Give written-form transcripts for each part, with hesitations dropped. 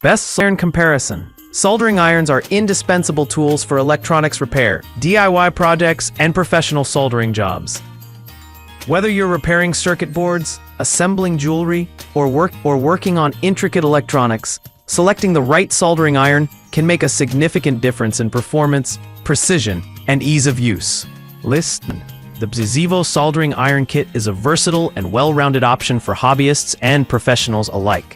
Best iron comparison. Soldering irons are indispensable tools for electronics repair, DIY projects, and professional soldering jobs. Whether you're repairing circuit boards, assembling jewelry, or working on intricate electronics, selecting the right soldering iron can make a significant difference in performance, precision, and ease of use. The Bzivo Soldering Iron Kit is a versatile and well-rounded option for hobbyists and professionals alike.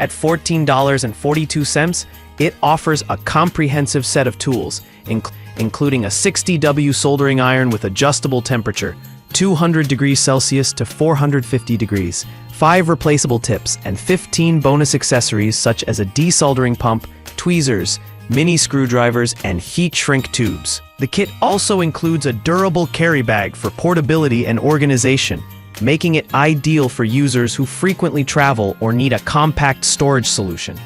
At $14.42, it offers a comprehensive set of tools, including a 60W soldering iron with adjustable temperature, 200 degrees Celsius to 450 degrees, 5 replaceable tips, and 15 bonus accessories such as a desoldering pump, tweezers, mini screwdrivers, and heat shrink tubes. The kit also includes a durable carry bag for portability and organization, making it ideal for users who frequently travel or need a compact storage solution.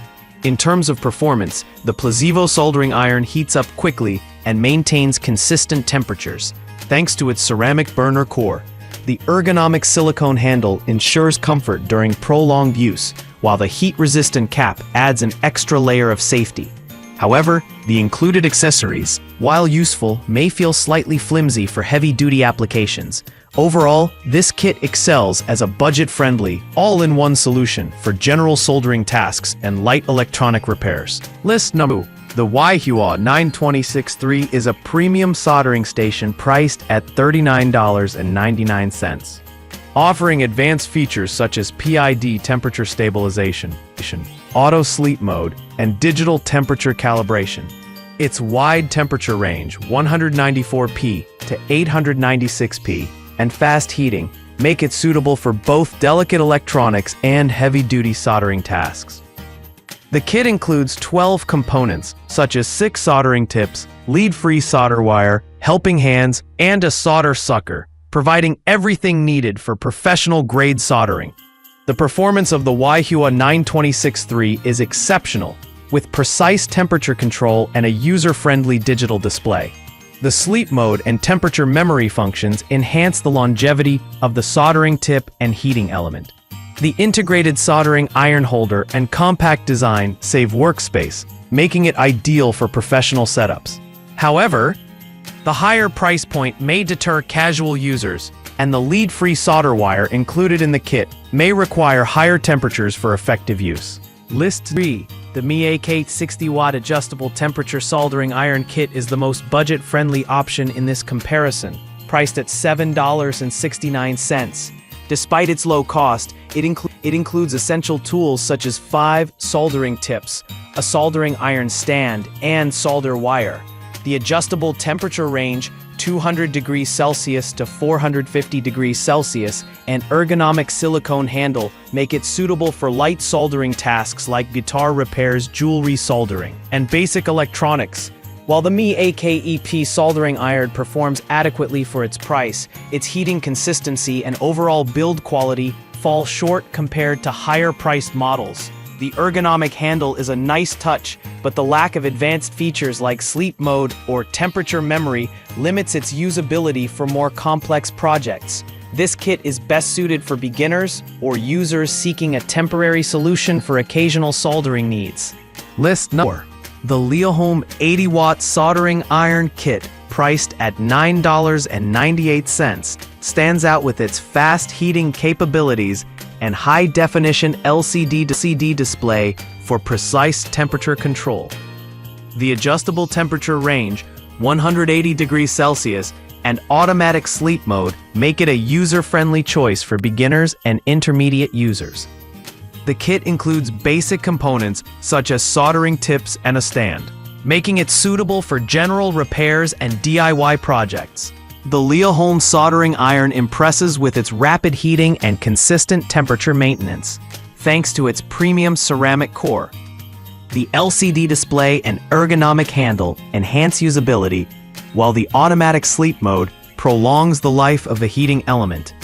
In terms of performance, the Bzivo soldering iron heats up quickly and maintains consistent temperatures, thanks to its ceramic burner core. The ergonomic silicone handle ensures comfort during prolonged use, while the heat-resistant cap adds an extra layer of safety. However, the included accessories, while useful, may feel slightly flimsy for heavy-duty applications. Overall, this kit excels as a budget-friendly, all-in-one solution for general soldering tasks and light electronic repairs. List number 2. The Yhua 9263 is a premium soldering station priced at $39.99. Offering advanced features such as PID temperature stabilization, auto sleep mode, and digital temperature calibration. Its wide temperature range, 194p to 896p, and fast heating make it suitable for both delicate electronics and heavy-duty soldering tasks. The kit includes 12 components, such as 6 soldering tips, lead-free solder wire, helping hands, and a solder sucker, providing everything needed for professional-grade soldering. The performance of the Yhua 9263 is exceptional, with precise temperature control and a user-friendly digital display. The sleep mode and temperature memory functions enhance the longevity of the soldering tip and heating element. The integrated soldering iron holder and compact design save workspace, making it ideal for professional setups. However, the higher price point may deter casual users, and the lead-free solder wire included in the kit may require higher temperatures for effective use. List 3. The Miake 60-watt adjustable temperature soldering iron kit is the most budget-friendly option in this comparison, priced at $7.69. Despite its low cost, it includes essential tools such as 5 soldering tips, a soldering iron stand, and solder wire. The adjustable temperature range, 200 degrees Celsius to 450 degrees Celsius, and ergonomic silicone handle make it suitable for light soldering tasks like guitar repairs, jewelry soldering, and basic electronics. While the Miake soldering iron performs adequately for its price, its heating consistency and overall build quality fall short compared to higher-priced models. The ergonomic handle is a nice touch, but the lack of advanced features like sleep mode or temperature memory limits its usability for more complex projects. This kit is best suited for beginners or users seeking a temporary solution for occasional soldering needs. List number 4. The Leoholm 80-watt soldering iron kit, priced at $9.98, stands out with its fast heating capabilities and high-definition LCD display for precise temperature control. The adjustable temperature range, 180 degrees Celsius, and automatic sleep mode make it a user-friendly choice for beginners and intermediate users. The kit includes basic components such as soldering tips and a stand, making it suitable for general repairs and DIY projects. The Leoholm soldering iron impresses with its rapid heating and consistent temperature maintenance, thanks to its premium ceramic core. The LCD display and ergonomic handle enhance usability, while the automatic sleep mode prolongs the life of the heating element.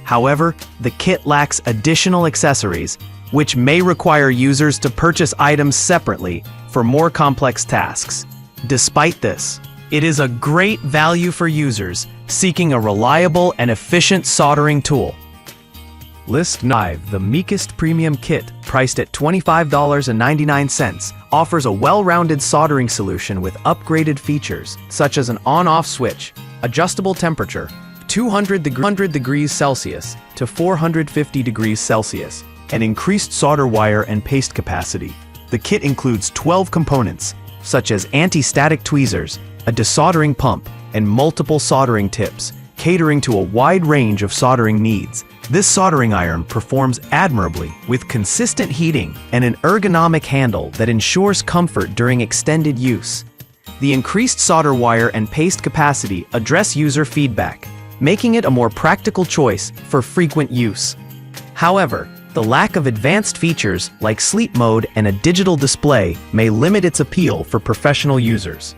However, the kit lacks additional accessories, which may require users to purchase items separately for more complex tasks. Despite this, it is a great value for users seeking a reliable and efficient soldering tool. List 5. The Meekest Premium Kit, priced at $25.99, offers a well-rounded soldering solution with upgraded features, such as an on-off switch, adjustable temperature, 200 degrees Celsius to 450 degrees Celsius, and increased solder wire and paste capacity. The kit includes 12 components, such as anti-static tweezers, a desoldering pump, and multiple soldering tips, catering to a wide range of soldering needs. This soldering iron performs admirably with consistent heating and an ergonomic handle that ensures comfort during extended use. The increased solder wire and paste capacity address user feedback, making it a more practical choice for frequent use. However, the lack of advanced features like sleep mode and a digital display may limit its appeal for professional users.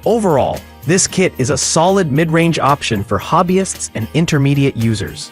Overall, this kit is a solid mid-range option for hobbyists and intermediate users.